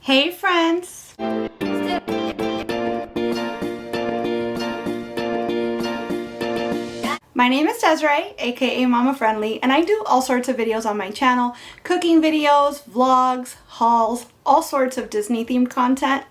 Hey friends! My name is Desiree, aka Mama Friendly, and I do all sorts of videos on my channel. Cooking videos, vlogs, hauls, all sorts of Disney themed content,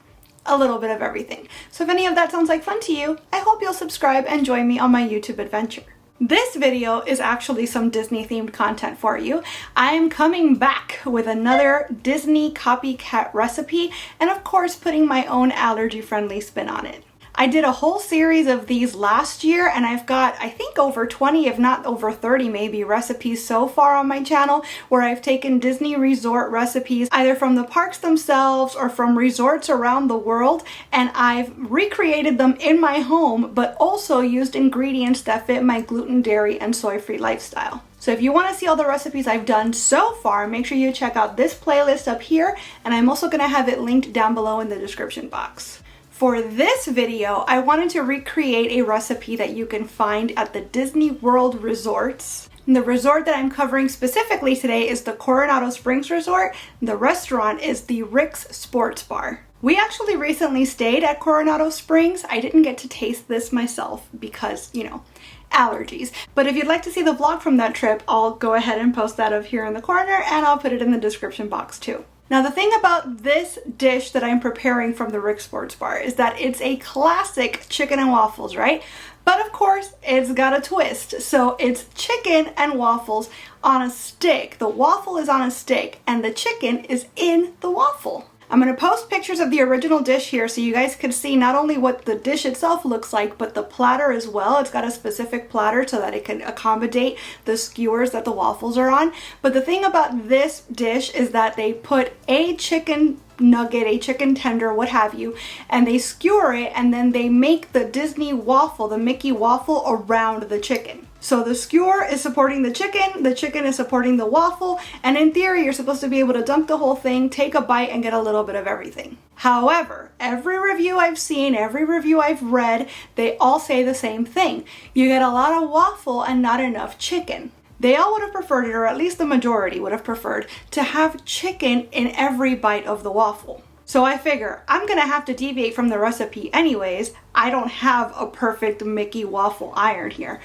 a little bit of everything. So if any of that sounds like fun to you, I hope you'll subscribe and join me on my YouTube adventure. This video is actually some Disney themed content for you. I am coming back with another Disney copycat recipe and of course putting my own allergy friendly spin on it. I did a whole series of these last year and I've got I think over 20 if not over 30 maybe recipes so far on my channel where I've taken Disney resort recipes either from the parks themselves or from resorts around the world, and I've recreated them in my home but also used ingredients that fit my gluten, dairy, and soy-free lifestyle. So if you want to see all the recipes I've done so far, make sure you check out this playlist up here, and I'm also going to have it linked down below in the description box. For this video, I wanted to recreate a recipe that you can find at the Disney World resorts. And the resort that I'm covering specifically today is the Coronado Springs Resort. The restaurant is the Rix Sports Bar. We actually recently stayed at Coronado Springs. I didn't get to taste this myself because, you know, allergies. But if you'd like to see the vlog from that trip, I'll go ahead and post that up here in the corner and I'll put it in the description box too. Now the thing about this dish that I'm preparing from the Rix Sports Bar is that it's a classic chicken and waffles, right? But of course, it's got a twist. So it's chicken and waffles on a stick. The waffle is on a stick and the chicken is in the waffle. I'm going to post pictures of the original dish here so you guys can see not only what the dish itself looks like, but the platter as well. It's got a specific platter so that it can accommodate the skewers that the waffles are on. But the thing about this dish is that they put a chicken nugget, a chicken tender, what have you, and they skewer it and then they make the Disney waffle, the Mickey waffle, around the chicken. So the skewer is supporting the chicken is supporting the waffle, and in theory you're supposed to be able to dunk the whole thing, take a bite, and get a little bit of everything. However, every review I've seen, every review I've read, they all say the same thing. You get a lot of waffle and not enough chicken. They all would have preferred it, or at least the majority would have preferred, to have chicken in every bite of the waffle. So I figure I'm gonna have to deviate from the recipe anyways. I don't have a perfect Mickey waffle iron here.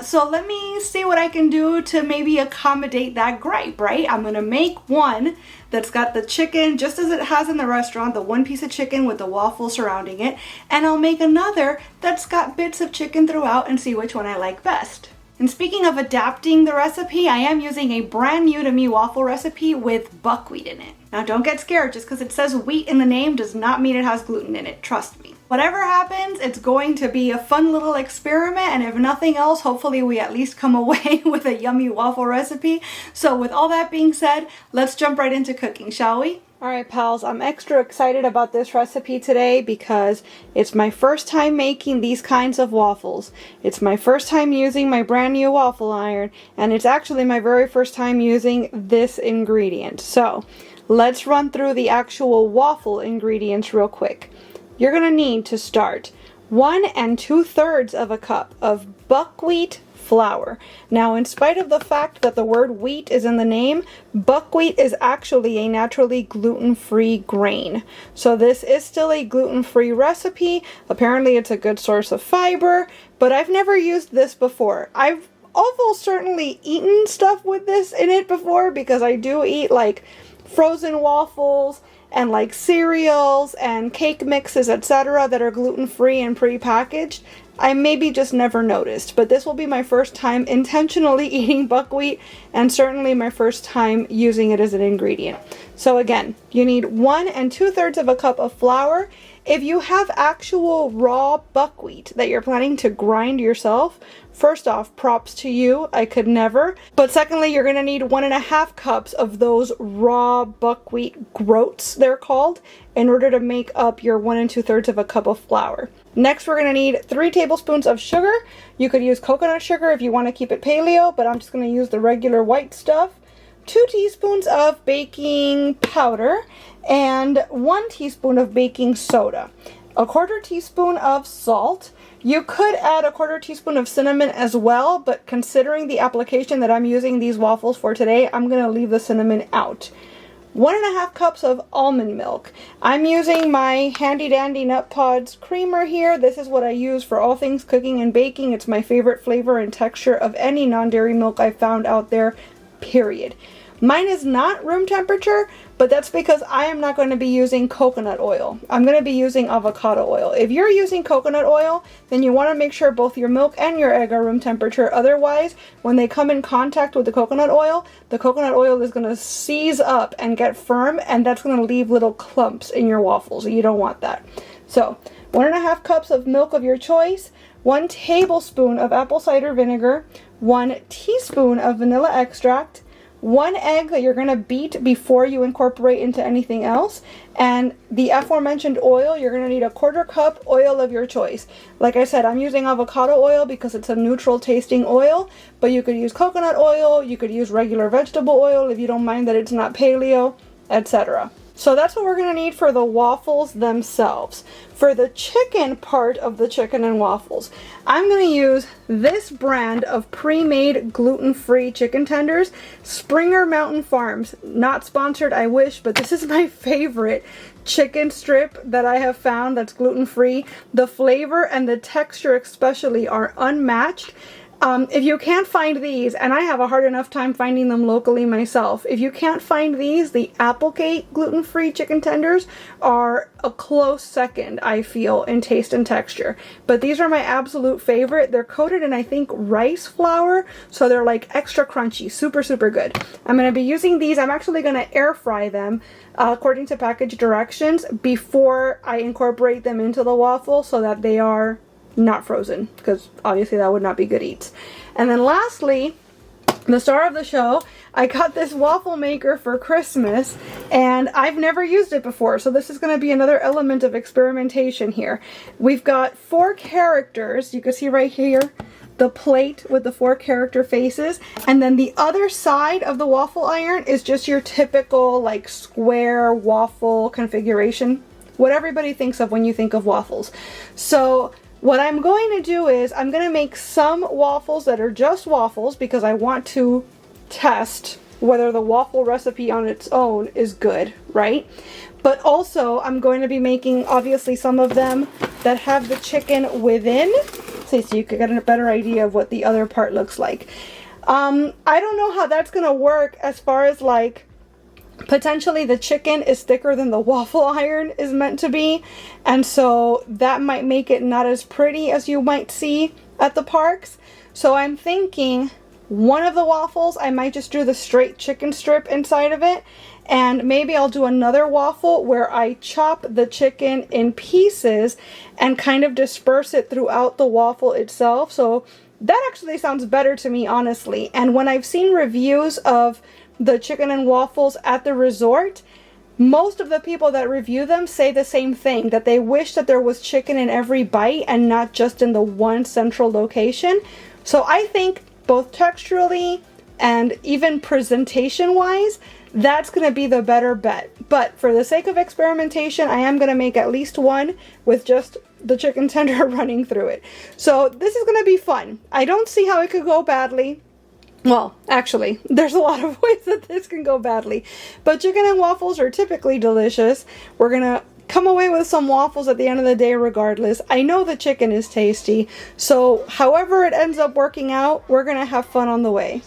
So let me see what I can do to maybe accommodate that gripe, right? I'm gonna make one that's got the chicken just as it has in the restaurant, the one piece of chicken with the waffle surrounding it, and I'll make another that's got bits of chicken throughout and see which one I like best. And speaking of adapting the recipe, I am using a brand new to me waffle recipe with buckwheat in it. Now don't get scared, just because it says wheat in the name does not mean it has gluten in it, trust me. Whatever happens, it's going to be a fun little experiment, and if nothing else, hopefully we at least come away with a yummy waffle recipe. So with all that being said, let's jump right into cooking, shall we? Alright pals, I'm extra excited about this recipe today because it's my first time making these kinds of waffles. It's my first time using my brand new waffle iron, and it's actually my very first time using this ingredient. So, let's run through the actual waffle ingredients real quick. You're going to need to start 1 2/3 cup of buckwheat flour. Now, in spite of the fact that the word wheat is in the name, buckwheat is actually a naturally gluten-free grain. So this is still a gluten-free recipe. Apparently it's a good source of fiber, but I've never used this before. I've almost certainly eaten stuff with this in it before because I do eat like frozen waffles and like cereals and cake mixes, etc. that are gluten-free and pre-packaged. I maybe just never noticed, but this will be my first time intentionally eating buckwheat and certainly my first time using it as an ingredient. So again, you need 1 2/3 cup of flour. If you have actual raw buckwheat that you're planning to grind yourself, first off, props to you, I could never. But secondly, you're gonna need 1.5 cups of those raw buckwheat groats, they're called, in order to make up your 1 2/3 cup of flour. Next, we're gonna need 3 tablespoons of sugar. You could use coconut sugar if you wanna keep it paleo, but I'm just gonna use the regular white stuff. 2 teaspoons of baking powder and 1 teaspoon of baking soda. 1/4 teaspoon of salt. You could add 1/4 teaspoon of cinnamon as well, but considering the application that I'm using these waffles for today, I'm going to leave the cinnamon out. 1.5 cups of almond milk. I'm using my handy dandy Nut Pods creamer here. This is what I use for all things cooking and baking. It's my favorite flavor and texture of any non-dairy milk I've found out there, period. Mine is not room temperature, but that's because I am not going to be using coconut oil. I'm going to be using avocado oil. If you're using coconut oil, then you want to make sure both your milk and your egg are room temperature. Otherwise, when they come in contact with the coconut oil is going to seize up and get firm, and that's going to leave little clumps in your waffles. You don't want that. So, 1.5 cups of milk of your choice, 1 tablespoon of apple cider vinegar, 1 teaspoon of vanilla extract, 1 egg that you're going to beat before you incorporate into anything else, and the aforementioned oil. You're going to need a 1/4 cup oil of your choice. Like I said, I'm using avocado oil because it's a neutral tasting oil, but you could use coconut oil, you could use regular vegetable oil if you don't mind that it's not paleo, etc. So that's what we're going to need for the waffles themselves. For the chicken part of the chicken and waffles, I'm going to use this brand of pre-made gluten-free chicken tenders, Springer Mountain Farms. Not sponsored, I wish, but this is my favorite chicken strip that I have found that's gluten-free. The flavor and the texture especially are unmatched. If you can't find these, and I have a hard enough time finding them locally myself, if you can't find these, the Applegate gluten-free chicken tenders are a close second, I feel, in taste and texture. But these are my absolute favorite. They're coated in, I think, rice flour, so they're like extra crunchy, super, super good. I'm going to be using these. I'm actually going to air fry them according to package directions before I incorporate them into the waffle so that they are not frozen, because obviously that would not be good eats. And then lastly, the star of the show, I got this waffle maker for Christmas and I've never used it before, so this is going to be another element of experimentation here. We've got 4 characters, you can see right here the plate with the 4 character faces, and then the other side of the waffle iron is just your typical like square waffle configuration, what everybody thinks of when you think of waffles. So what I'm going to do is I'm going to make some waffles that are just waffles because I want to test whether the waffle recipe on its own is good, right? But also I'm going to be making obviously some of them that have the chicken within, so you can get a better idea of what the other part looks like. I don't know how that's going to work as far as like potentially the chicken is thicker than the waffle iron is meant to be, and so that might make it not as pretty as you might see at the parks. So I'm thinking one of the waffles I might just do the straight chicken strip inside of it, and maybe I'll do another waffle where I chop the chicken in pieces and kind of disperse it throughout the waffle itself. So that actually sounds better to me, honestly. And when I've seen reviews of the chicken and waffles at the resort, most of the people that review them say the same thing, that they wish that there was chicken in every bite and not just in the one central location. So I think both texturally and even presentation wise, that's going to be the better bet. But for the sake of experimentation, I am going to make at least one with just the chicken tender running through it. So this is going to be fun. I don't see how it could go badly. Well, actually, there's a lot of ways that this can go badly, but chicken and waffles are typically delicious. We're gonna come away with some waffles at the end of the day regardless. I know the chicken is tasty, so however it ends up working out, we're gonna have fun on the way.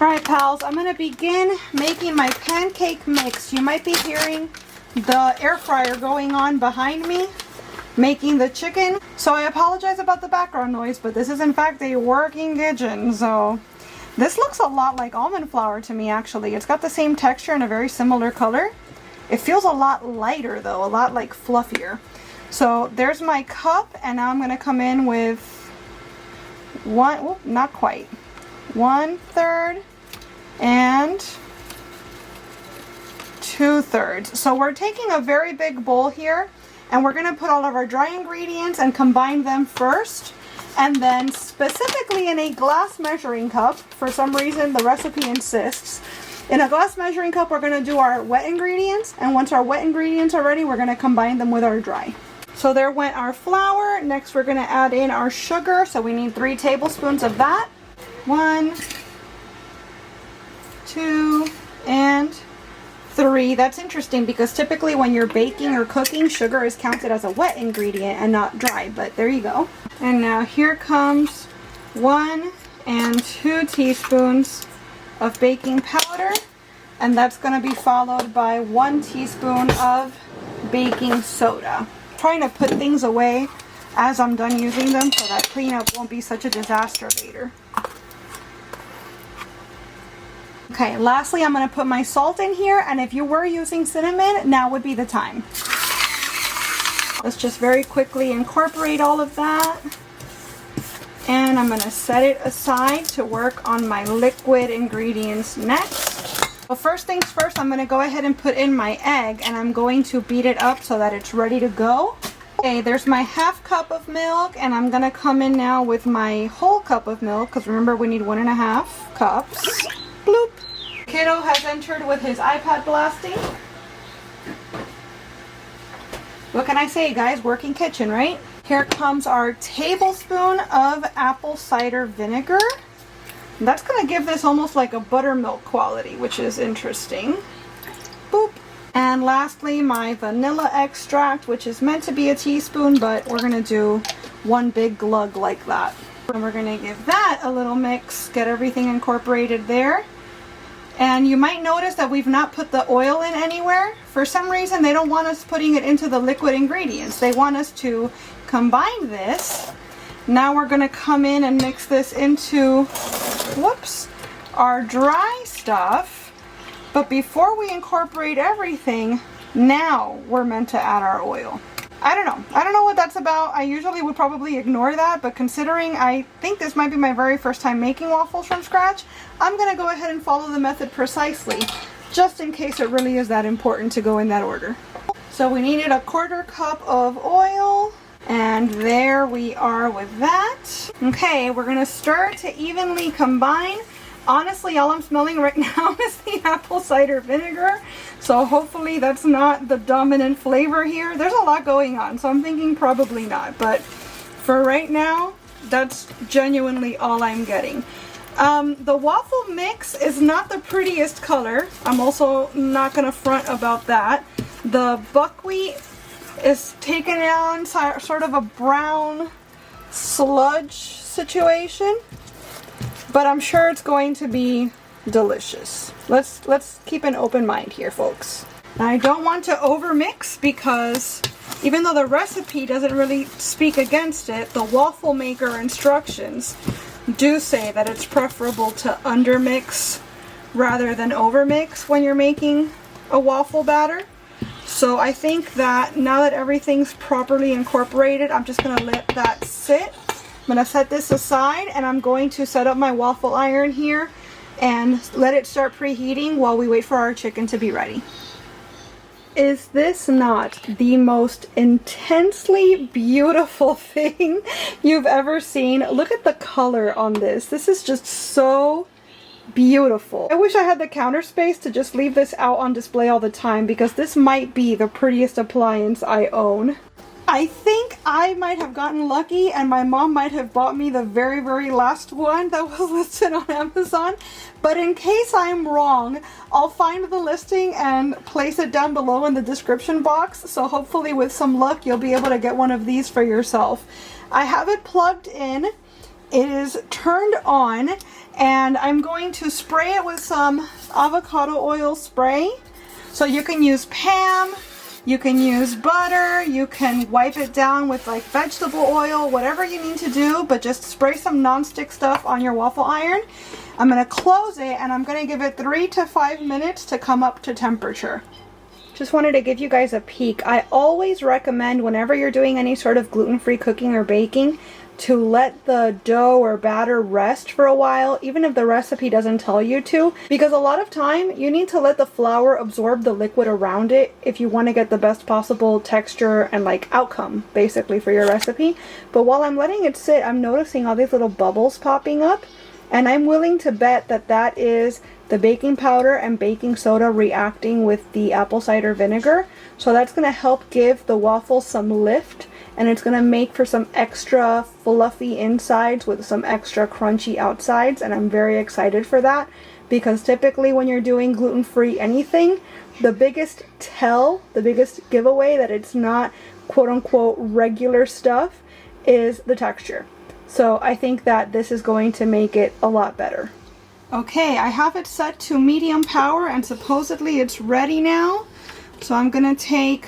Alright pals, I'm gonna begin making my pancake mix. You might be hearing the air fryer going on behind me, making the chicken. So I apologize about the background noise, but this is in fact a working kitchen, so this looks a lot like almond flour to me, actually. It's got the same texture and a very similar color. It feels a lot lighter though, a lot like fluffier. So there's my cup, and now I'm gonna come in with not quite, 1/3 and 2/3. So we're taking a very big bowl here, and we're gonna put all of our dry ingredients and combine them first. And then specifically in a glass measuring cup, for some reason the recipe insists, in a glass measuring cup we're going to do our wet ingredients, and once our wet ingredients are ready, we're going to combine them with our dry. So there went our flour. Next we're going to add in our sugar, so we need 3 tablespoons of that. 1, 2, and 3. That's interesting because typically when you're baking or cooking, sugar is counted as a wet ingredient and not dry, but there you go. And now here comes 1 and 2 teaspoons of baking powder, and that's going to be followed by 1 teaspoon of baking soda. I'm trying to put things away as I'm done using them so that cleanup won't be such a disaster later. Okay, lastly, I'm going to put my salt in here, and if you were using cinnamon, now would be the time. Let's just very quickly incorporate all of that. And I'm going to set it aside to work on my liquid ingredients next. Well, first things first, I'm going to go ahead and put in my egg, and I'm going to beat it up so that it's ready to go. Okay, there's my ½ cup of milk, and I'm going to come in now with my whole cup of milk, because remember we need 1½ cups. Bloop. Kiddo has entered with his iPad blasting. What can I say, guys? Working kitchen, right? Here comes our tablespoon of apple cider vinegar. That's going to give this almost like a buttermilk quality, which is interesting. Boop. And lastly, my vanilla extract, which is meant to be a teaspoon, but we're going to do 1 big glug like that. And we're going to give that a little mix, get everything incorporated there. And you might notice that we've not put the oil in anywhere. For some reason, they don't want us putting it into the liquid ingredients. They want us to combine this. Now we're going to come in and mix this into, whoops, our dry stuff. But before we incorporate everything, now we're meant to add our oil. I don't know what that's about. I usually would probably ignore that, but considering I think this might be my very first time making waffles from scratch, I'm going to go ahead and follow the method precisely, just in case it really is that important to go in that order. So we needed 1/4 cup of oil, and there we are with that. Okay, we're going to stir to evenly combine. Honestly, all I'm smelling right now is the apple cider vinegar. So hopefully that's not the dominant flavor here. There's a lot going on, so I'm thinking probably not. But for right now, that's genuinely all I'm getting. The waffle mix is not the prettiest color. I'm also not going to front about that. The buckwheat is taken on sort of a brown sludge situation. But I'm sure it's going to be delicious. Let's keep an open mind here, folks. I don't want to overmix because even though the recipe doesn't really speak against it, the waffle maker instructions do say that it's preferable to undermix rather than overmix when you're making a waffle batter. So I think that now that everything's properly incorporated, I'm just going to let that sit. I'm going to set this aside, and I'm going to set up my waffle iron here and let it start preheating while we wait for our chicken to be ready. Is this not the most intensely beautiful thing you've ever seen? Look at the color on this. This is just so beautiful. I wish I had the counter space to just leave this out on display all the time, because this might be the prettiest appliance I own. I think I might have gotten lucky, and my mom might have bought me the very, very last one that was listed on Amazon. But in case I'm wrong, I'll find the listing and place it down below in the description box. So hopefully with some luck, you'll be able to get one of these for yourself. I have it plugged in. It is turned on, and I'm going to spray it with some avocado oil spray. So you can use Pam, you can use butter, you can wipe it down with like vegetable oil, whatever you need to do, but just spray some non-stick stuff on your waffle iron. I'm going to close it, and I'm going to give it 3 to 5 minutes to come up to temperature. Just wanted to give you guys a peek. I always recommend, whenever you're doing any sort of gluten-free cooking or baking, to let the dough or batter rest for a while, even if the recipe doesn't tell you to, because a lot of time you need to let the flour absorb the liquid around it if you want to get the best possible texture and like outcome basically for your recipe. But while I'm letting it sit, I'm noticing all these little bubbles popping up, and I'm willing to bet that that is the baking powder and baking soda reacting with the apple cider vinegar. So that's going to help give the waffle some lift, and it's going to make for some extra fluffy insides with some extra crunchy outsides, and I'm very excited for that. because typically when you're doing gluten-free anything, the biggest giveaway that it's not quote-unquote regular stuff is the texture. So I think that this is going to make it a lot better. Okay, I have it set to medium power and supposedly it's ready now. So I'm gonna take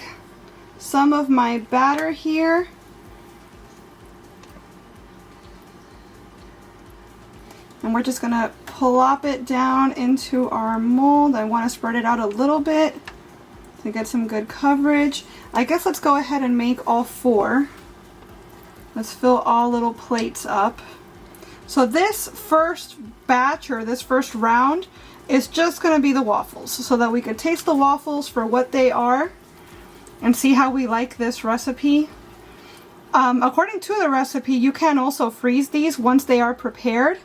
some of my batter here. And we're just gonna plop it down into our mold. I wanna spread it out a little bit to get some good coverage. I guess let's go ahead and make all 4. Let's fill all little plates up. So this first batch, or this first round, is just going to be the waffles, so that we could taste the waffles for what they are and see how we like this recipe. According to the recipe, you can also freeze these once they are prepared.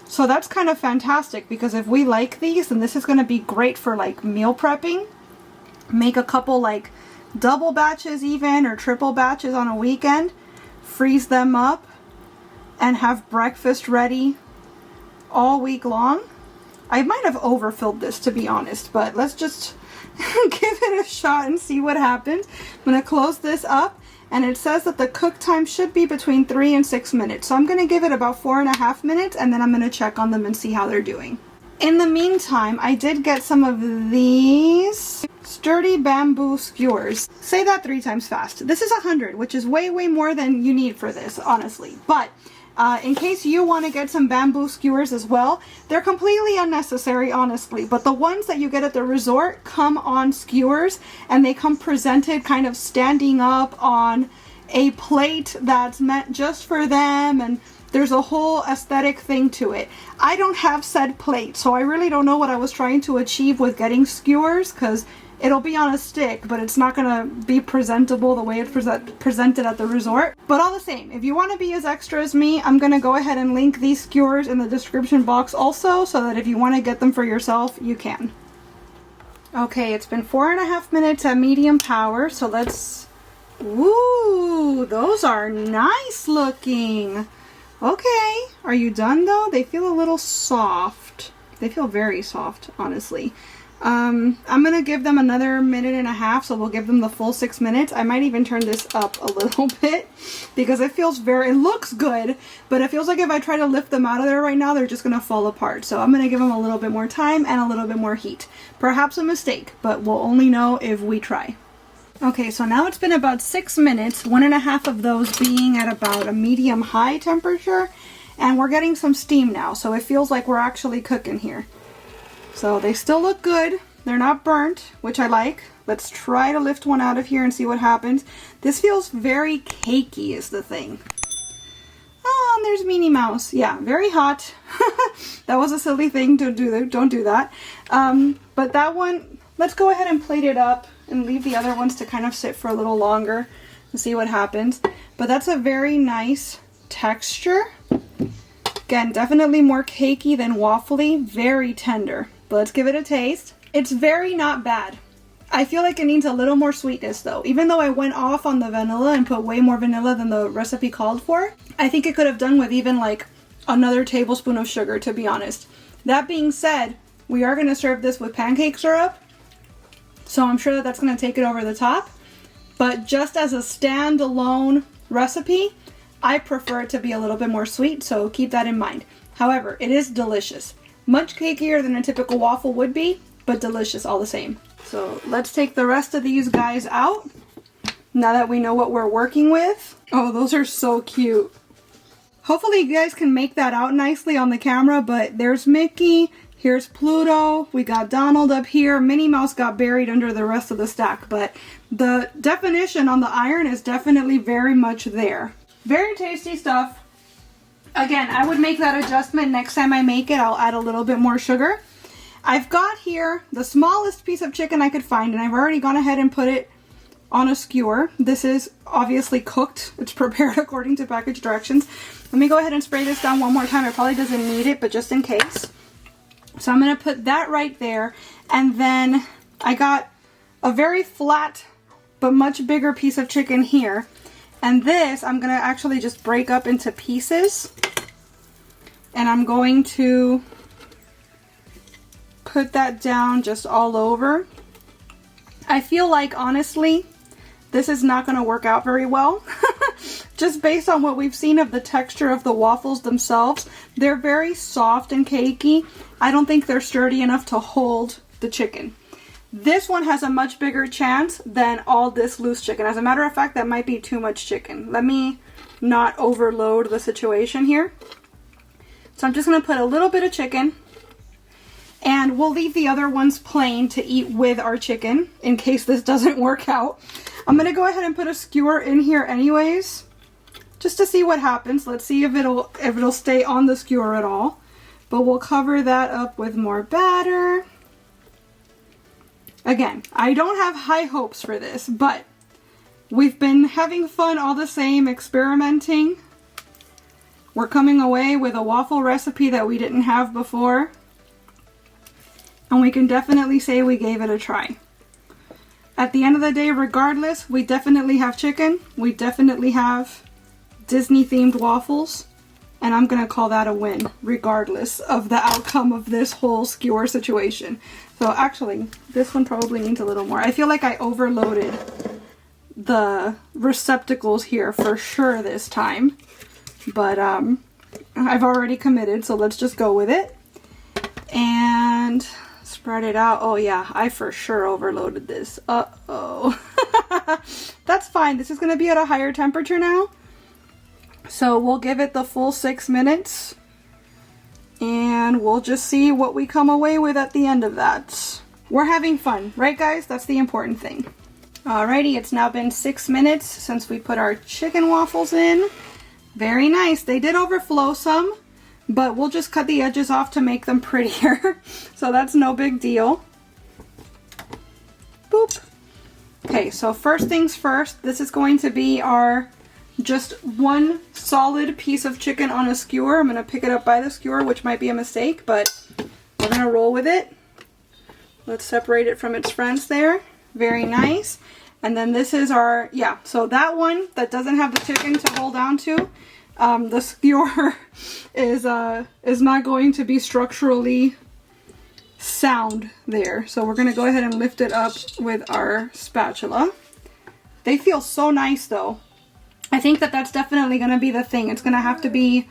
So that's kind of fantastic, because if we like these, then this is going to be great for like meal prepping. Make a couple like double batches even, or triple batches on a weekend. Freeze them up and have breakfast ready all week long. I might have overfilled this, to be honest, but let's just give it a shot and see what happens. I'm going to close this up, and it says that the cook time should be between 3 and 6 minutes. So I'm going to give it about 4.5 minutes, and then I'm going to check on them and see how they're doing. In the meantime, I did get some of these sturdy bamboo skewers. Say that 3 times fast. This is 100, which is way more than you need for this, honestly. But in case you want to get some bamboo skewers as well, they're completely unnecessary, honestly. But the ones that you get at the resort come on skewers, and they come presented kind of standing up on a plate that's meant just for them, and there's a whole aesthetic thing to it. I don't have said plate, so I really don't know what I was trying to achieve with getting skewers, because it'll be on a stick, but it's not gonna be presentable the way it's presented at the resort. But all the same, if you want to be as extra as me, I'm gonna go ahead and link these skewers in the description box also, so that if you want to get them for yourself, you can. Okay, it's been 4.5 minutes at medium power, so let's... Ooh, those are nice looking. Okay, are you done though? They feel a little soft. They feel very soft, honestly. I'm gonna give them another 1.5 minutes, so we'll give them the full 6 minutes. I might even turn this up a little bit, because it feels it looks good, but it feels like if I try to lift them out of there right now, they're just gonna fall apart. So I'm gonna give them a little bit more time and a little bit more heat. Perhaps a mistake, but we'll only know if we try. Okay, so now it's been about 6 minutes, 1.5 of those being at about a medium-high temperature, and we're getting some steam now, so it feels like we're actually cooking here. So they still look good. They're not burnt, which I like. Let's try to lift one out of here and see what happens. This feels very cakey is the thing. Oh, and there's Minnie Mouse. Yeah, very hot. That was a silly thing to do. Don't do that. But that one, let's go ahead and plate it up and leave the other ones to kind of sit for a little longer and see what happens. But that's a very nice texture. Again, definitely more cakey than waffly. Very tender. But let's give it a taste. It's very not bad. I feel like it needs a little more sweetness though. Even though I went off on the vanilla and put way more vanilla than the recipe called for, I think it could have done with even like another tablespoon of sugar, to be honest. That being said, we are going to serve this with pancake syrup, so I'm sure that that's going to take it over the top. But just as a standalone recipe, I prefer it to be a little bit more sweet, so keep that in mind. However, it is delicious. Much cakier than a typical waffle would be, but delicious all the same. So let's take the rest of these guys out, now that we know what we're working with. Oh, those are so cute. Hopefully you guys can make that out nicely on the camera, but there's Mickey, here's Pluto, we got Donald up here, Minnie Mouse got buried under the rest of the stack, but the definition on the iron is definitely very much there. Very tasty stuff. Again, I would make that adjustment next time I make it. I'll add a little bit more sugar. I've got here the smallest piece of chicken I could find, and I've already gone ahead and put it on a skewer. This is obviously cooked. It's prepared according to package directions. Let me go ahead and spray this down one more time. It probably doesn't need it, but just in case. So I'm going to put that right there, and then I got a very flat but much bigger piece of chicken here. And this I'm going to actually just break up into pieces, and I'm going to put that down just all over. I feel like, honestly, this is not going to work out very well. Just based on what we've seen of the texture of the waffles themselves, they're very soft and cakey. I don't think they're sturdy enough to hold the chicken. This one has a much bigger chance than all this loose chicken. As a matter of fact, that might be too much chicken. Let me not overload the situation here. So I'm just going to put a little bit of chicken, and we'll leave the other ones plain to eat with our chicken in case this doesn't work out. I'm going to go ahead and put a skewer in here anyways, just to see what happens. Let's see if it'll stay on the skewer at all. But we'll cover that up with more batter. Again, I don't have high hopes for this, but we've been having fun all the same, experimenting. We're coming away with a waffle recipe that we didn't have before. And we can definitely say we gave it a try. At the end of the day, regardless, we definitely have chicken. We definitely have Disney themed waffles. And I'm going to call that a win, regardless of the outcome of this whole skewer situation. So actually, this one probably needs a little more. I feel like I overloaded the receptacles here for sure this time. But I've already committed, so let's just go with it. And spread it out. Oh yeah, I for sure overloaded this. Uh-oh. That's fine. This is going to be at a higher temperature now. So we'll give it the full 6 minutes. And we'll just see what we come away with at the end of that. We're having fun, right guys? That's the important thing. Alrighty, it's now been 6 minutes since we put our chicken waffles in. Very nice. They did overflow some, but we'll just cut the edges off to make them prettier. So that's no big deal. Boop. Okay, so first things first, this is going to be our just one solid piece of chicken on a skewer. I'm going to pick it up by the skewer, which might be a mistake, but we're going to roll with it. Let's separate it from its friends there. Very nice. And then this is our, yeah, so that one that doesn't have the chicken to hold on to, the skewer is not going to be structurally sound there. So we're going to go ahead and lift it up with our spatula. They feel so nice though. I think that that's definitely going to be the thing. It's going to have to be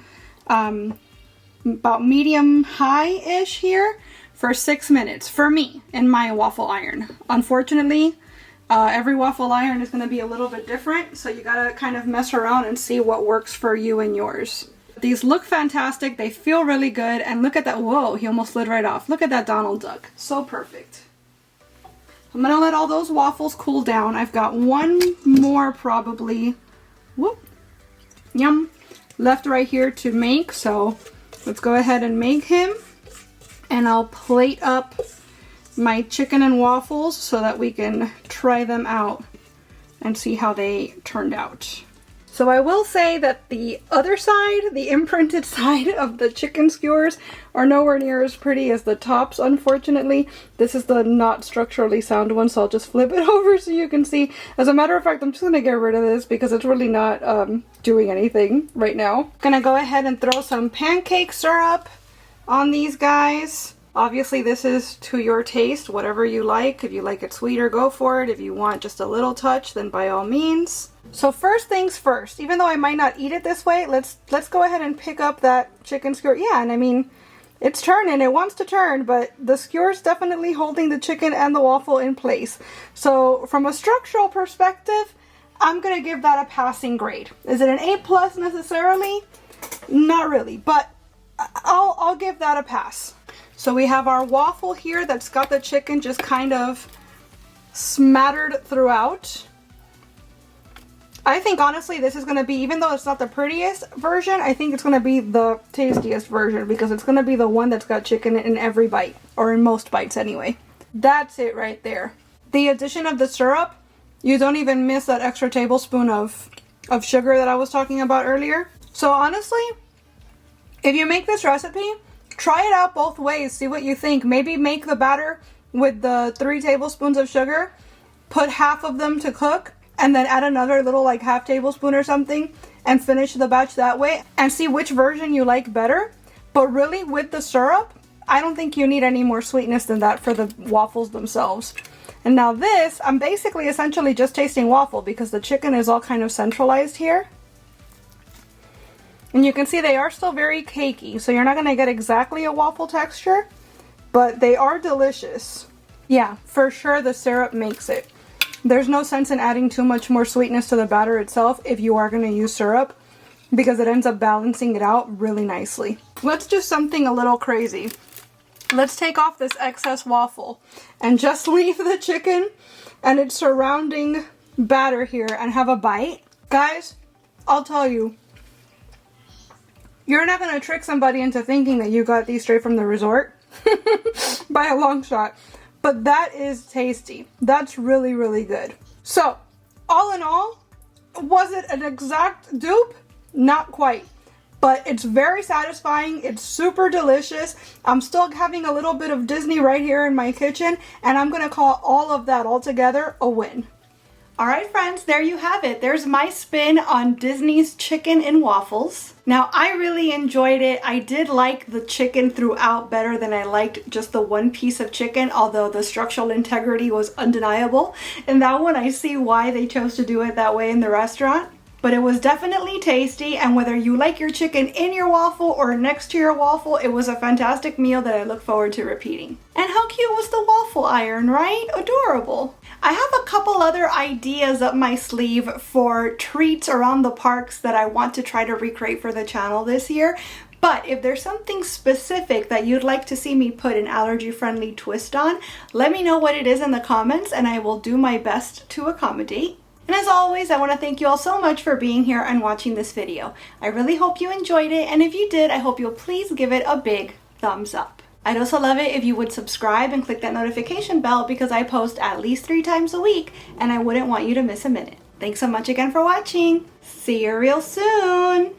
about medium high-ish here for 6 minutes for me in my waffle iron. Unfortunately, every waffle iron is going to be a little bit different, so you got to kind of mess around and see what works for you and yours. These look fantastic. They feel really good. And look at that. Whoa, he almost slid right off. Look at that Donald Duck. So perfect. I'm going to let all those waffles cool down. I've got one more probably. Whoop. Yum. Left right here to make. So let's go ahead and make him. And I'll plate up my chicken and waffles so that we can try them out and see how they turned out. So I will say that the other side, the imprinted side of the chicken skewers, are nowhere near as pretty as the tops, unfortunately. This is the not structurally sound one, so I'll just flip it over so you can see. As a matter of fact, I'm just going to get rid of this because it's really not doing anything right now. I'm going to go ahead and throw some pancake syrup on these guys. Obviously, this is to your taste, whatever you like. If you like it sweeter, go for it. If you want just a little touch, then by all means. So first things first, even though I might not eat it this way, let's go ahead and pick up that chicken skewer. Yeah, and I mean, it's turning, it wants to turn, but the skewer's definitely holding the chicken and the waffle in place. So from a structural perspective, I'm gonna give that a passing grade. Is it an A+ necessarily? Not really, but I'll give that a pass. So we have our waffle here that's got the chicken just kind of smattered throughout. I think honestly this is going to be, even though it's not the prettiest version, I think it's going to be the tastiest version because it's going to be the one that's got chicken in every bite, or in most bites anyway. That's it right there. The addition of the syrup, you don't even miss that extra tablespoon of sugar that I was talking about earlier. So honestly, if you make this recipe, try it out both ways, see what you think. Maybe make the batter with the 3 tablespoons of sugar, put half of them to cook, and then add another little like half tablespoon or something and finish the batch that way and see which version you like better. But really with the syrup, I don't think you need any more sweetness than that for the waffles themselves. And now this, I'm basically essentially just tasting waffle because the chicken is all kind of centralized here. And you can see they are still very cakey, so you're not going to get exactly a waffle texture, but they are delicious. Yeah, for sure the syrup makes it. There's no sense in adding too much more sweetness to the batter itself if you are going to use syrup, because it ends up balancing it out really nicely. Let's do something a little crazy. Let's take off this excess waffle and just leave the chicken and its surrounding batter here and have a bite. Guys, I'll tell you, you're not going to trick somebody into thinking that you got these straight from the resort by a long shot. But that is tasty. That's really, really good. So, all in all, was it an exact dupe? Not quite. But it's very satisfying. It's super delicious. I'm still having a little bit of Disney right here in my kitchen, and I'm going to call all of that all together a win. Alright friends, there you have it. There's my spin on Disney's Chicken and Waffles. Now, I really enjoyed it. I did like the chicken throughout better than I liked just the one piece of chicken, although the structural integrity was undeniable. And that one, I see why they chose to do it that way in the restaurant. But it was definitely tasty, and whether you like your chicken in your waffle or next to your waffle, it was a fantastic meal that I look forward to repeating. And how cute was the waffle iron, right? Adorable. I have a couple other ideas up my sleeve for treats around the parks that I want to try to recreate for the channel this year. But if there's something specific that you'd like to see me put an allergy-friendly twist on, let me know what it is in the comments and I will do my best to accommodate. And as always, I want to thank you all so much for being here and watching this video. I really hope you enjoyed it, and if you did, I hope you'll please give it a big thumbs up. I'd also love it if you would subscribe and click that notification bell because I post at least 3 times a week and I wouldn't want you to miss a minute. Thanks so much again for watching. See you real soon.